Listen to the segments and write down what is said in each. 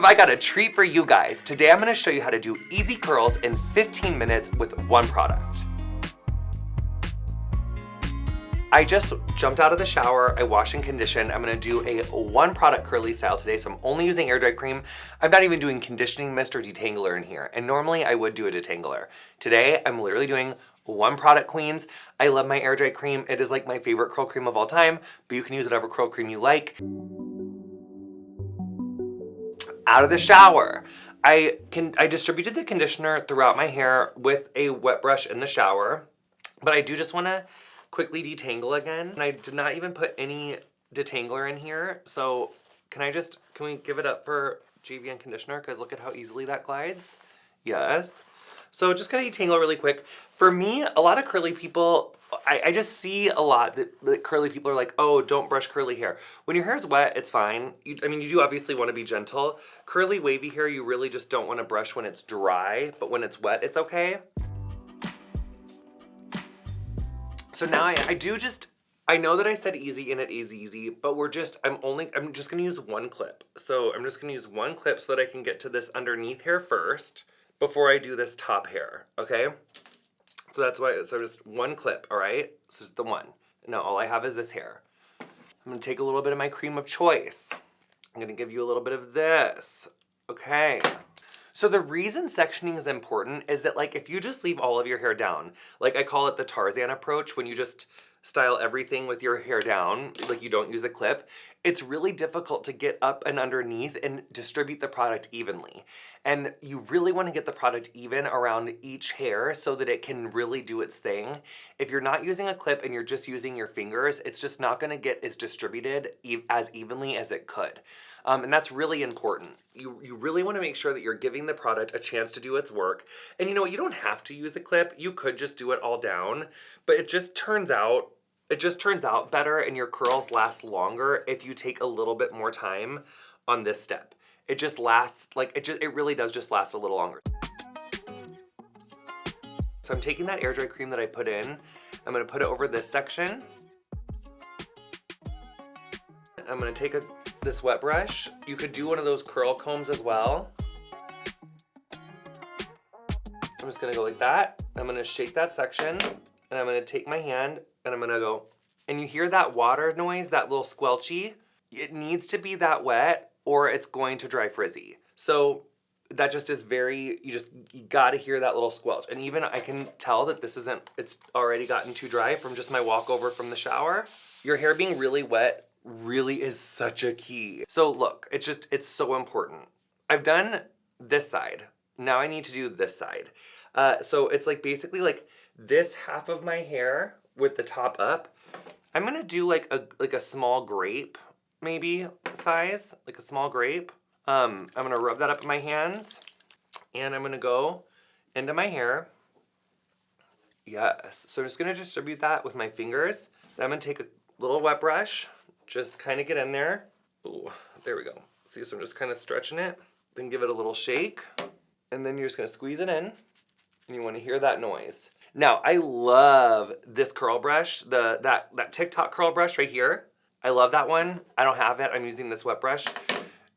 have I got a treat for you guys. Today I'm gonna show you how to do easy curls in 15 minutes with one product. I just jumped out of the shower, I wash and condition. I'm gonna do a one product curly style today, so I'm only using air dry cream. I'm not even doing conditioning mist or detangler in here, and normally I would do a detangler. Today, I'm literally doing one product, queens. I love my air dry cream. It is like my favorite curl cream of all time, but you can use whatever curl cream you like. Out of the shower. I distributed the conditioner throughout my hair with a wet brush in the shower, but I do just wanna quickly detangle again. And I did not even put any detangler in here. So can we give it up for JVN conditioner? Because look at how easily that glides. Yes. So just gonna detangle really quick. For me, a lot of curly people, I just see a lot that curly people are like, oh, don't brush curly hair. When your hair is wet, it's fine. You do obviously want to be gentle. Curly, wavy hair, you really just don't want to brush when it's dry, but when it's wet, it's okay. So now I know that I said easy and it is easy, but I'm just gonna use one clip. So I'm just gonna use one clip so that I can get to this underneath hair first before I do this top hair, okay? So just one clip, all right? This is the one. Now all I have is this hair. I'm gonna take a little bit of my cream of choice. I'm gonna give you a little bit of this, okay? So the reason sectioning is important is that, like, if you just leave all of your hair down, like I call it the Tarzan approach, when you just style everything with your hair down, like you don't use a clip, it's really difficult to get up and underneath and distribute the product evenly. And you really want to get the product even around each hair so that it can really do its thing. If you're not using a clip and you're just using your fingers, it's just not going to get as distributed as evenly as it could. And that's really important. You really want to make sure that you're giving the product a chance to do its work. And you know what? You don't have to use a clip. You could just do it all down, but it just turns out better and your curls last longer if you take a little bit more time on this step. It just lasts, it really does just last a little longer. So I'm taking that air dry cream that I put in, I'm gonna put it over this section. I'm gonna take this wet brush. You could do one of those curl combs as well. I'm just gonna go like that. I'm gonna shake that section and I'm gonna take my hand and I'm gonna go, and you hear that water noise, that little squelchy? It needs to be that wet or it's going to dry frizzy. So that just is you gotta hear that little squelch. And even I can tell that it's already gotten too dry from just my walk over from the shower. Your hair being really wet really is such a key. So look, it's so important. I've done this side. Now I need to do this side. So it's like basically like this half of my hair with the top up. I'm gonna do like a small grape, maybe size, like a small grape. I'm gonna rub that up in my hands and I'm gonna go into my hair. Yes, so I'm just gonna distribute that with my fingers. Then I'm gonna take a little wet brush, just kind of get in there. Ooh, there we go. See, so I'm just kind of stretching it, then give it a little shake, and then you're just gonna squeeze it in, and you wanna hear that noise. Now, I love this curl brush, that TikTok curl brush right here. I love that one. I don't have it, I'm using this wet brush.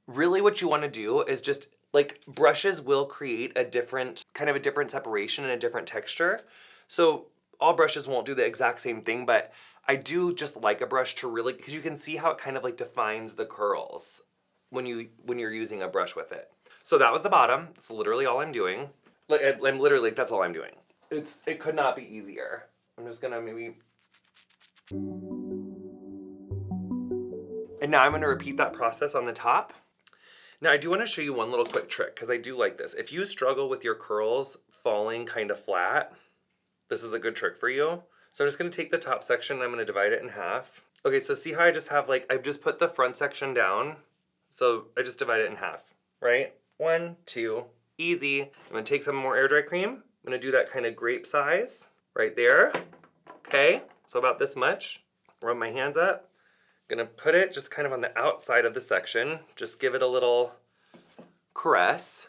Really what you wanna do is just, like, brushes will create a different separation and a different texture. So all brushes won't do the exact same thing, but I do just like a brush to really, because you can see how it kind of like defines the curls when you're using a brush with it. So that was the bottom. It's literally all I'm doing. Like, I'm literally, that's all I'm doing. It could not be easier. I'm just gonna maybe. And now I'm gonna repeat that process on the top. Now I do wanna show you one little quick trick, because I do like this. If you struggle with your curls falling kind of flat, this is a good trick for you. So I'm just gonna take the top section and I'm gonna divide it in half. Okay, so see how I just have I've just put the front section down. So I just divide it in half, right? 1, 2, easy. I'm gonna take some more air dry cream. I'm gonna do that kind of grape size right there. Okay, so about this much. Rub my hands up. Gonna put it just kind of on the outside of the section. Just give it a little caress.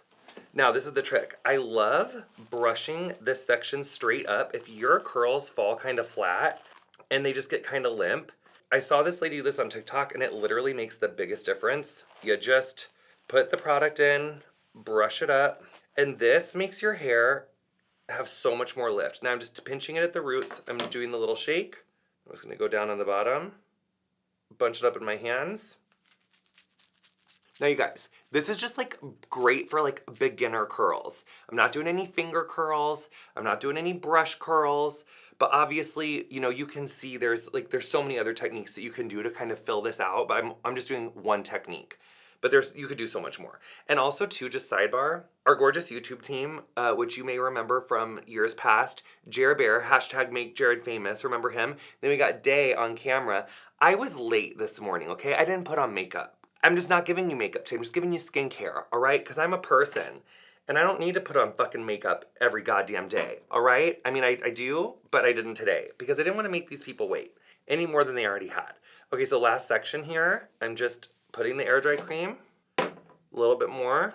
Now this is the trick. I love brushing this section straight up. If your curls fall kind of flat and they just get kind of limp, I saw this lady do this on TikTok and it literally makes the biggest difference. You just Put the product in, brush it up, and this makes your hair have so much more lift. Now I'm just pinching it at the roots. I'm doing the little shake. I'm just gonna go down on the bottom, bunch it up in my hands. Now you guys, this is just like great for like beginner curls. I'm not doing any finger curls. I'm not doing any brush curls. But obviously, you know, you can see there's so many other techniques that you can do to kind of fill this out. But I'm just doing one technique. But you could do so much more. And also too, just sidebar, our gorgeous YouTube team, which you may remember from years past, Jared Bear, hashtag make Jared famous, remember him? Then we got Day on camera. I was late this morning, okay? I didn't put on makeup. I'm just not giving you makeup today, I'm just giving you skincare, all right? Because I'm a person, and I don't need to put on fucking makeup every goddamn day, all right? I mean, I do, but I didn't today, because I didn't want to make these people wait any more than they already had. Okay, so last section here, I'm just putting the air dry cream, a little bit more.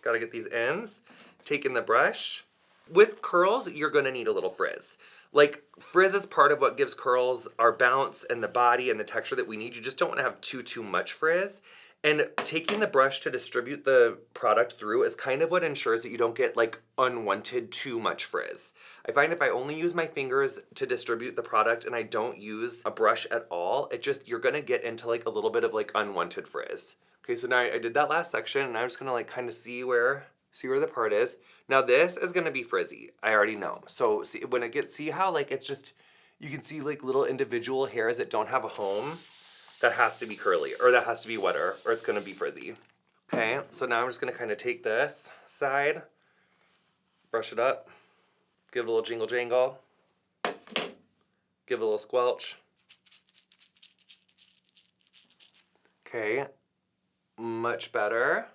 Gotta get these ends. Taking the brush. With curls, you're gonna need a little frizz. Like, frizz is part of what gives curls our bounce and the body and the texture that we need. You just don't wanna have too much frizz. And taking the brush to distribute the product through is kind of what ensures that you don't get like unwanted too much frizz. I find if I only use my fingers to distribute the product and I don't use a brush at all, you're gonna get into like a little bit of like unwanted frizz. Okay, so now I did that last section and I'm just gonna like kind of see where the part is. Now this is gonna be frizzy, I already know. So see how like it's just, you can see like little individual hairs that don't have a home? That has to be curly, or that has to be wetter, or it's gonna be frizzy. Okay, so now I'm just gonna kind of take this side, brush it up, give it a little jingle jangle, give it a little squelch. Okay, much better.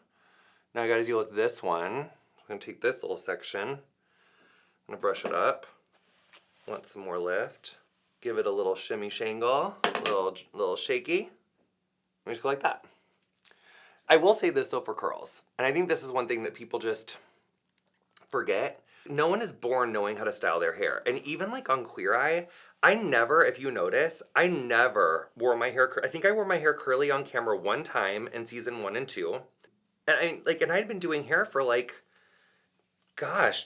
Now I gotta deal with this one. I'm gonna take this little section, I'm gonna brush it up, want some more lift. Give it a little shimmy shangle, little shaky. We just go like that. I will say this though for curls, and I think this is one thing that people just forget. No one is born knowing how to style their hair. And even like on Queer Eye, I never, if you notice, I never wore my hair, I think I wore my hair curly on camera one time in season 1 and 2. And I'd been doing hair for like, gosh,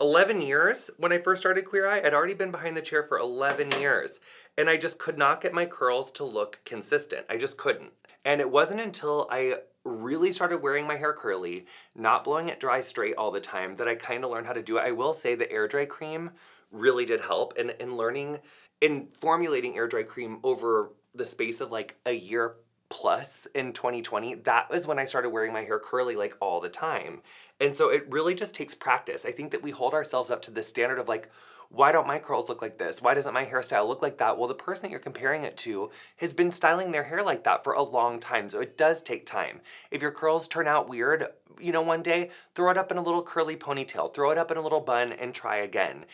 11 years. When I first started Queer Eye, I'd already been behind the chair for 11 years. And I just could not get my curls to look consistent. I just couldn't. And it wasn't until I really started wearing my hair curly, not blowing it dry straight all the time, that I kind of learned how to do it. I will say the air dry cream really did help in formulating air dry cream over the space of like a year plus in 2020. That was when I started wearing my hair curly like all the time. And so it really just takes practice. I think that we hold ourselves up to this standard of like, why don't my curls look like this? Why doesn't my hairstyle look like that? Well, the person that you're comparing it to has been styling their hair like that for a long time. So it does take time. If your curls turn out weird, you know, one day, throw it up in a little curly ponytail, throw it up in a little bun and try again.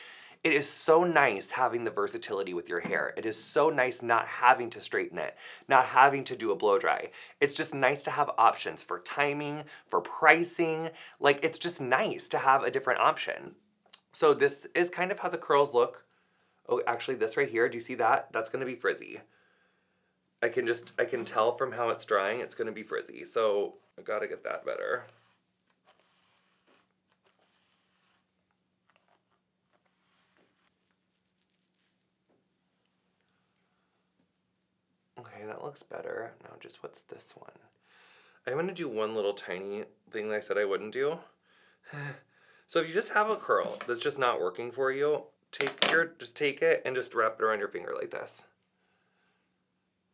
It is so nice having the versatility with your hair. It is so nice not having to straighten it, not having to do a blow dry. It's just nice to have options for timing, for pricing. Like, it's just nice to have a different option. So this is kind of how the curls look. Oh, actually this right here, do you see that? That's gonna be frizzy. I can tell from how it's drying, it's gonna be frizzy. So I gotta get that better. Okay, that looks better. Now just what's this one? I'm gonna do one little tiny thing that I said I wouldn't do. So if you just have a curl that's just not working for you, just take it and just wrap it around your finger like this.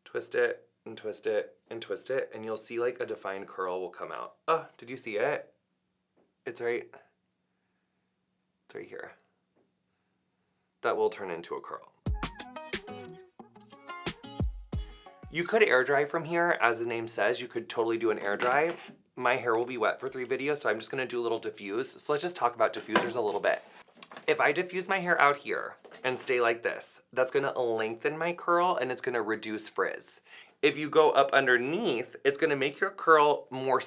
Twist it and twist it and twist it, and you'll see like a defined curl will come out. Oh, did you see it? It's right here. That will turn into a curl. You could air dry from here, as the name says. You could totally do an air dry. My hair will be wet for 3 videos, so I'm just gonna do a little diffuse. So let's just talk about diffusers a little bit. If I diffuse my hair out here and stay like this, that's gonna lengthen my curl and it's gonna reduce frizz. If you go up underneath, it's gonna make your curl more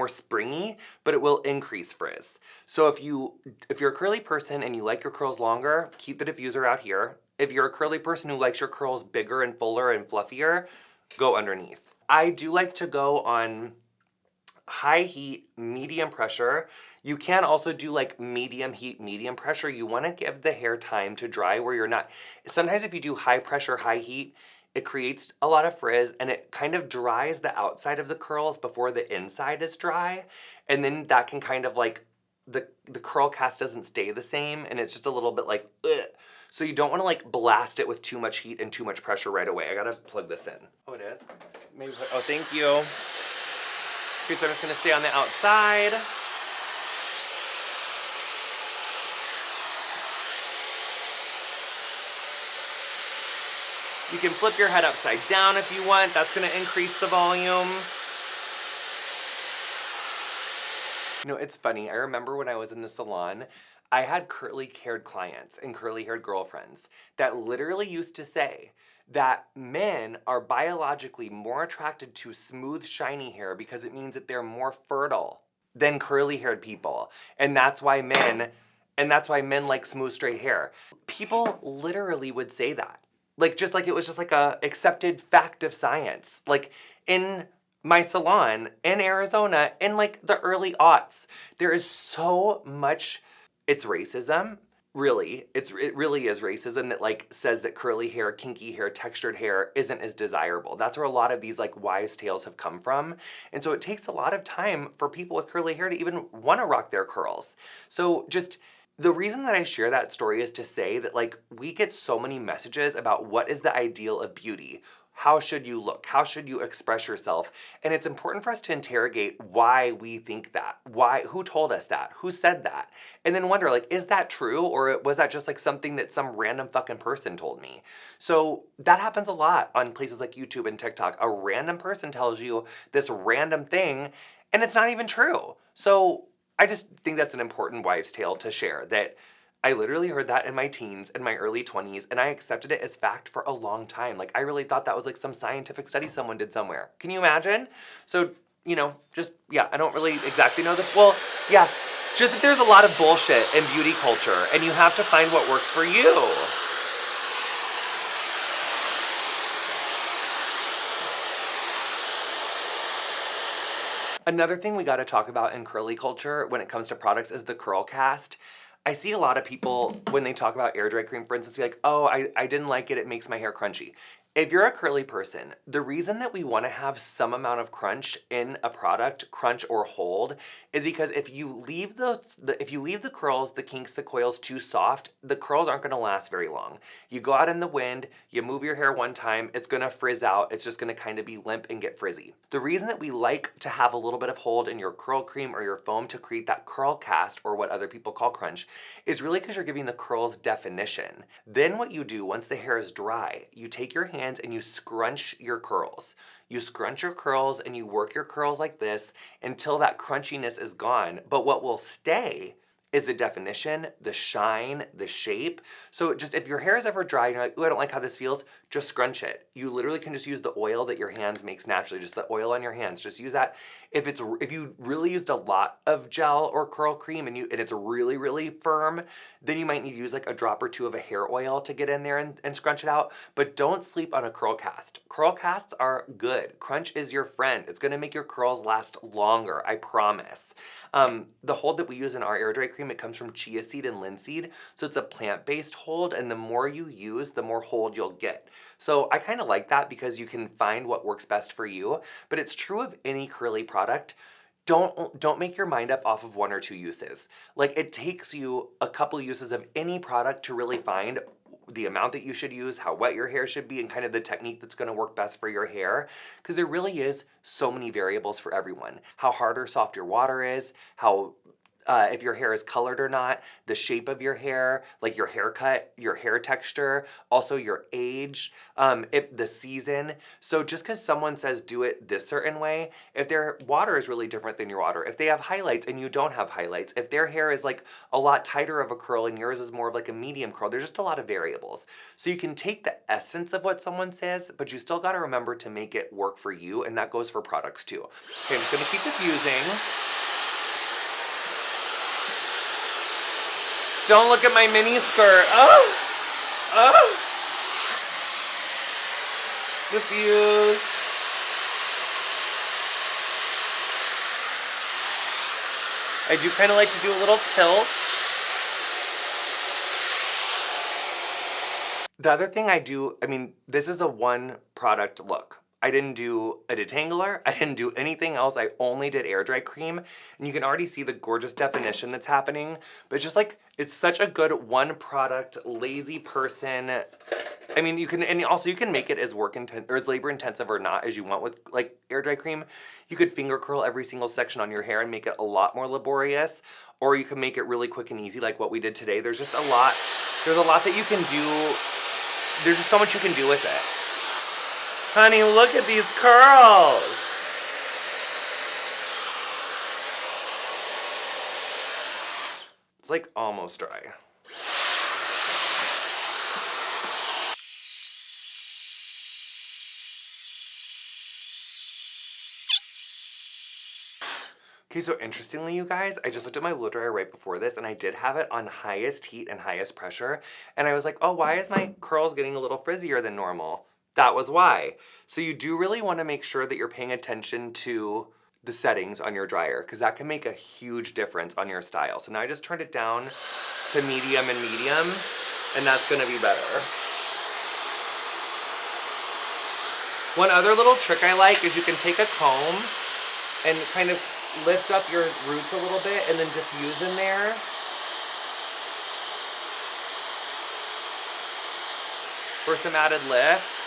springy, but it will increase frizz. So if you're a curly person and you like your curls longer, keep the diffuser out here. If you're a curly person who likes your curls bigger and fuller and fluffier, go underneath. I do like to go on high heat, medium pressure. You can also do like medium heat, medium pressure. You want to give the hair time to dry where you're not. Sometimes if you do high pressure, high heat, it creates a lot of frizz and it kind of dries the outside of the curls before the inside is dry. And then that can kind of like, the curl cast doesn't stay the same and it's just a little bit like, ugh. So you don't want to like blast it with too much heat and too much pressure right away. I gotta plug this in. Oh, it is? Maybe, oh, thank you. Okay, so I'm just gonna stay on the outside. You can flip your head upside down if you want. That's gonna increase the volume. You know, it's funny. I remember when I was in the salon, I had curly-haired clients and curly-haired girlfriends that literally used to say that men are biologically more attracted to smooth, shiny hair because it means that they're more fertile than curly-haired people. And that's why men like smooth, straight hair. People literally would say that. Like, just like it was just like a accepted fact of science. Like, in my salon in Arizona in like the early aughts, there is so much, it's racism. Really, it really is racism that like says that curly hair, kinky hair, textured hair isn't as desirable. That's where a lot of these like wives' tales have come from. And so it takes a lot of time for people with curly hair to even want to rock their curls. So just the reason that I share that story is to say that like we get so many messages about what is the ideal of beauty. How should you look? How should you express yourself? And it's important for us to interrogate why we think that. Why, who told us that? Who said that? And then wonder like, is that true? Or was that just like something that some random fucking person told me? So that happens a lot on places like YouTube and TikTok. A random person tells you this random thing and it's not even true. So I just think that's an important wives' tale to share, that I literally heard that in my teens, in my early 20s, and I accepted it as fact for a long time. Like, I really thought that was like some scientific study someone did somewhere. Can you imagine? So, you know, just, yeah, I don't really exactly know this. Well, yeah, just that there's a lot of bullshit in beauty culture, and you have to find what works for you. Another thing we gotta talk about in curly culture when it comes to products is the curl cast. I see a lot of people, when they talk about air dry cream, for instance, be like, oh, I didn't like it, it makes my hair crunchy. If you're a curly person, the reason that we want to have some amount of crunch in a product, crunch or hold, is because if you leave the curls, the kinks, the coils too soft, the curls aren't going to last very long. You go out in the wind, you move your hair one time, it's going to frizz out, it's just going to kind of be limp and get frizzy. The reason that we like to have a little bit of hold in your curl cream or your foam to create that curl cast, or what other people call crunch, is really because you're giving the curls definition. Then what you do once the hair is dry, you take your hands and you scrunch your curls. You scrunch your curls and you work your curls like this until that crunchiness is gone. But what will stay is the definition, the shine, the shape. So just if your hair is ever dry and you're like, ooh, I don't like how this feels, just scrunch it. You literally can just use the oil that your hands makes naturally, just the oil on your hands. Just use that. If you really used a lot of gel or curl cream and it's really, really firm, then you might need to use like a drop or two of a hair oil to get in there and scrunch it out. But don't sleep on a curl cast. Curl casts are good. Crunch is your friend. It's gonna make your curls last longer, I promise. The hold that we use in our air dry cream, it comes from chia seed and linseed. So it's a plant-based hold, and the more you use, the more hold you'll get. So I kind of like that because you can find what works best for you, but it's true of any curly product. Don't make your mind up off of one or two uses. Like, it takes you a couple uses of any product to really find the amount that you should use, how wet your hair should be, and kind of the technique that's going to work best for your hair, because there really is so many variables for everyone. How hard or soft your water is, how if your hair is colored or not, the shape of your hair, like your haircut, your hair texture, also your age, if the season. So just because someone says do it this certain way, if their water is really different than your water, if they have highlights and you don't have highlights, if their hair is like a lot tighter of a curl and yours is more of like a medium curl, there's just a lot of variables. So you can take the essence of what someone says, but you still got to remember to make it work for you, and that goes for products too. Okay, I'm just going to keep diffusing. Don't look at my mini skirt. Oh! Oh! Diffuse. I do kind of like to do a little tilt. The other thing I do, I mean, this is a one product look. I didn't do a detangler. I didn't do anything else. I only did air dry cream. And you can already see the gorgeous definition that's happening. But it's just like, it's such a good one product, lazy person. I mean, you can, and also you can make it as or as labor intensive or not as you want with like air dry cream. You could finger curl every single section on your hair and make it a lot more laborious. Or you can make it really quick and easy like what we did today. There's just a lot that you can do. There's just so much you can do with it. Honey, look at these curls. It's like almost dry. Okay, so interestingly, you guys, I just looked at my blow dryer right before this and I did have it on highest heat and highest pressure. And I was like, oh, why is my curls getting a little frizzier than normal? That was why. So you do really want to make sure that you're paying attention to the settings on your dryer because that can make a huge difference on your style. So now I just turned it down to medium and that's gonna be better. One other little trick I like is you can take a comb and kind of lift up your roots a little bit and then diffuse in there. For some added lift.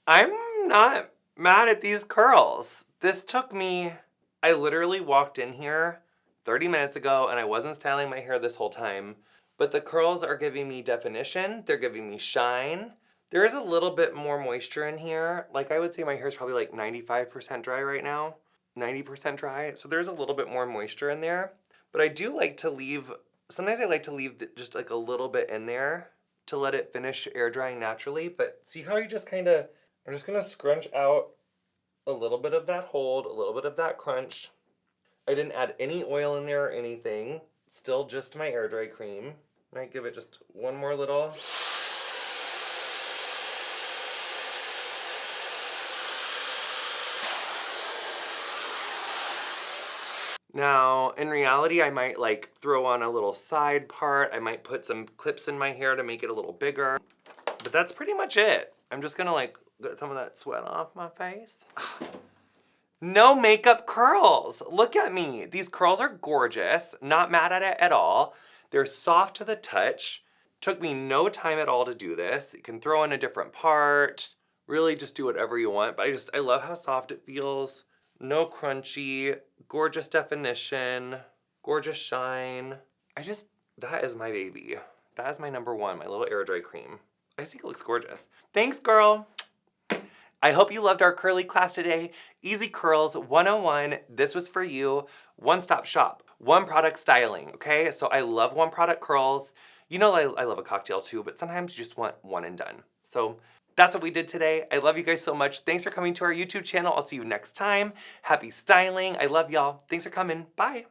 I'm not mad at these curls. This took me, I literally walked in here 30 minutes ago and I wasn't styling my hair this whole time, but the curls are giving me definition, they're giving me shine. There is a little bit more moisture in here. Like I would say my hair is probably like 95% dry right now, 90% dry. So there's a little bit more moisture in there, but I do like to leave, sometimes I like to leave just like a little bit in there to let it finish air drying naturally. But see how you just kind of, I'm just gonna scrunch out a little bit of that hold, a little bit of that crunch. I didn't add any oil in there or anything. Still just my air dry cream. Might give it just one more little. Now, in reality, I might like throw on a little side part. I might put some clips in my hair to make it a little bigger. But that's pretty much it. I'm just gonna like get some of that sweat off my face. No makeup curls. Look at me. These curls are gorgeous. Not mad at it at all. They're soft to the touch. Took me no time at all to do this. You can throw in a different part. Really just do whatever you want. But I love how soft it feels. No crunchy. Gorgeous definition. Gorgeous shine. That is my baby. That is my number one, my little air dry cream. I think it looks gorgeous. Thanks, girl. I hope you loved our curly class today. Easy Curls 101. This was for you. One-stop shop. One product styling, okay? So I love one product curls. You know I love a cocktail too, but sometimes you just want one and done. So that's what we did today. I love you guys so much. Thanks for coming to our YouTube channel. I'll see you next time. Happy styling. I love y'all. Thanks for coming. Bye.